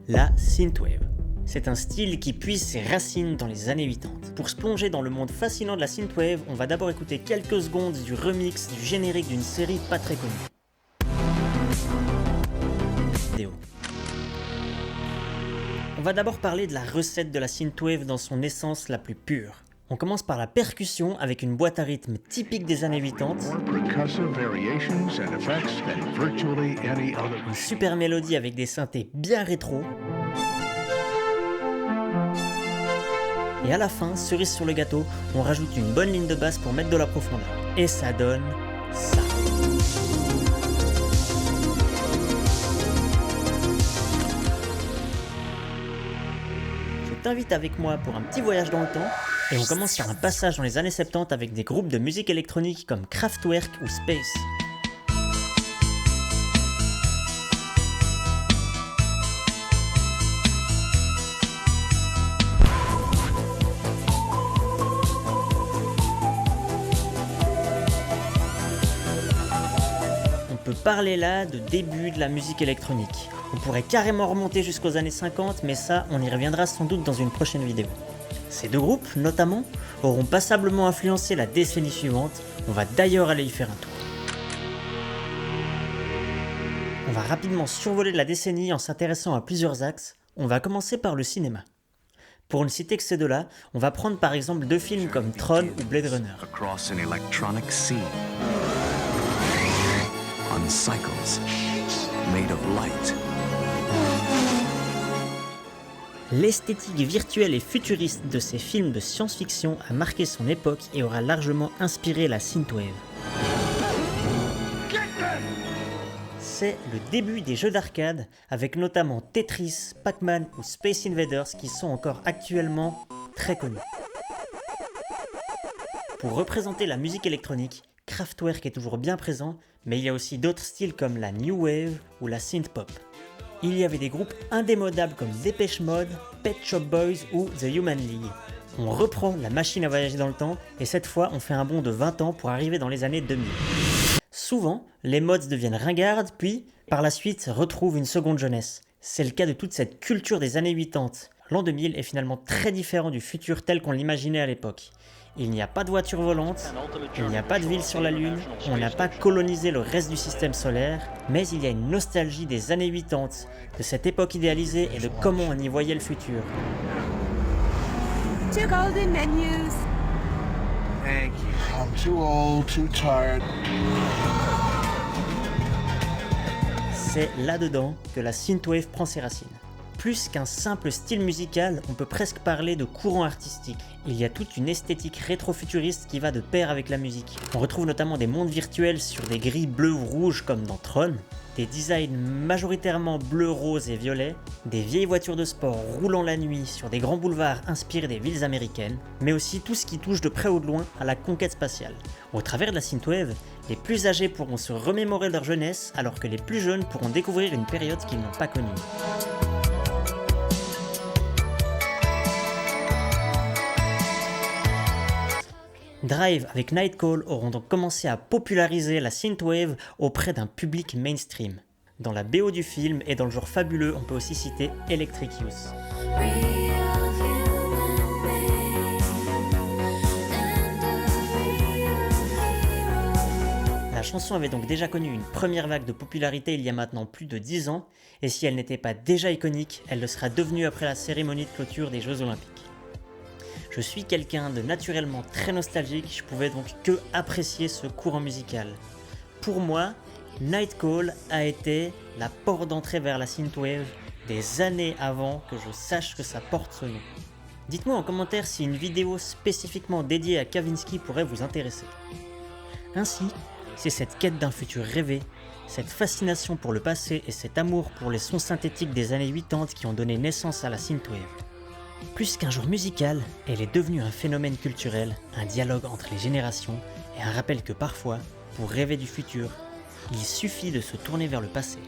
la synthwave. C'est un style qui puise ses racines dans les années 80. Pour se plonger dans le monde fascinant de la synthwave, on va d'abord écouter quelques secondes du remix du générique d'une série pas très connue. On va d'abord parler de la recette de la synthwave dans son essence la plus pure. On commence par la percussion avec une boîte à rythme typique des années 80, une super mélodie avec des synthés bien rétro, et à la fin, cerise sur le gâteau, on rajoute une bonne ligne de basse pour mettre de la profondeur. Et ça donne ça. Je t'invite avec moi pour un petit voyage dans le temps, et on commence par un passage dans les années 70 avec des groupes de musique électronique comme Kraftwerk ou Space. On peut parler là de début de la musique électronique. On pourrait carrément remonter jusqu'aux années 50, mais ça, on y reviendra sans doute dans une prochaine vidéo. Ces deux groupes, notamment, auront passablement influencé la décennie suivante. On va d'ailleurs aller y faire un tour. On va rapidement survoler la décennie en s'intéressant à plusieurs axes. On va commencer par le cinéma. Pour ne citer que ces deux-là, on va prendre par exemple deux films comme Tron ou Blade Runner. On cycles made of light. L'esthétique virtuelle et futuriste de ces films de science-fiction a marqué son époque et aura largement inspiré la synthwave. C'est le début des jeux d'arcade, avec notamment Tetris, Pac-Man ou Space Invaders qui sont encore actuellement très connus. Pour représenter la musique électronique, Kraftwerk est toujours bien présent, mais il y a aussi d'autres styles comme la New Wave ou la Synthpop. Il y avait des groupes indémodables comme Depeche Mode, Pet Shop Boys ou The Human League. On reprend la machine à voyager dans le temps, et cette fois on fait un bond de 20 ans pour arriver dans les années 2000. Souvent, les mods deviennent ringardes, puis, par la suite, retrouvent une seconde jeunesse. C'est le cas de toute cette culture des années 80. L'an 2000 est finalement très différent du futur tel qu'on l'imaginait à l'époque. Il n'y a pas de voiture volante, il n'y a pas de ville sur la Lune, on n'a pas colonisé le reste du système solaire, mais il y a une nostalgie des années 80, de cette époque idéalisée et de comment on y voyait le futur. Two golden menus. Thank you. I'm too old, too tired. C'est là-dedans que la synthwave prend ses racines. Plus qu'un simple style musical, on peut presque parler de courant artistique. Il y a toute une esthétique rétro-futuriste qui va de pair avec la musique. On retrouve notamment des mondes virtuels sur des grilles bleues ou rouges comme dans Tron, des designs majoritairement bleu, rose et violet, des vieilles voitures de sport roulant la nuit sur des grands boulevards inspirés des villes américaines, mais aussi tout ce qui touche de près ou de loin à la conquête spatiale. Au travers de la synthwave, les plus âgés pourront se remémorer leur jeunesse alors que les plus jeunes pourront découvrir une période qu'ils n'ont pas connue. Drive avec Nightcall auront donc commencé à populariser la synthwave auprès d'un public mainstream. Dans la BO du film et dans le genre fabuleux, on peut aussi citer Electric Youth. La chanson avait donc déjà connu une première vague de popularité il y a maintenant plus de 10 ans, et si elle n'était pas déjà iconique, elle le sera devenue après la cérémonie de clôture des Jeux Olympiques. Je suis quelqu'un de naturellement très nostalgique, je pouvais donc que apprécier ce courant musical. Pour moi, Nightcall a été la porte d'entrée vers la synthwave des années avant que je sache que ça porte ce nom. Dites-moi en commentaire si une vidéo spécifiquement dédiée à Kavinsky pourrait vous intéresser. Ainsi, c'est cette quête d'un futur rêvé, cette fascination pour le passé et cet amour pour les sons synthétiques des années 80 qui ont donné naissance à la synthwave. Plus qu'un genre musical, elle est devenue un phénomène culturel, un dialogue entre les générations et un rappel que parfois, pour rêver du futur, il suffit de se tourner vers le passé.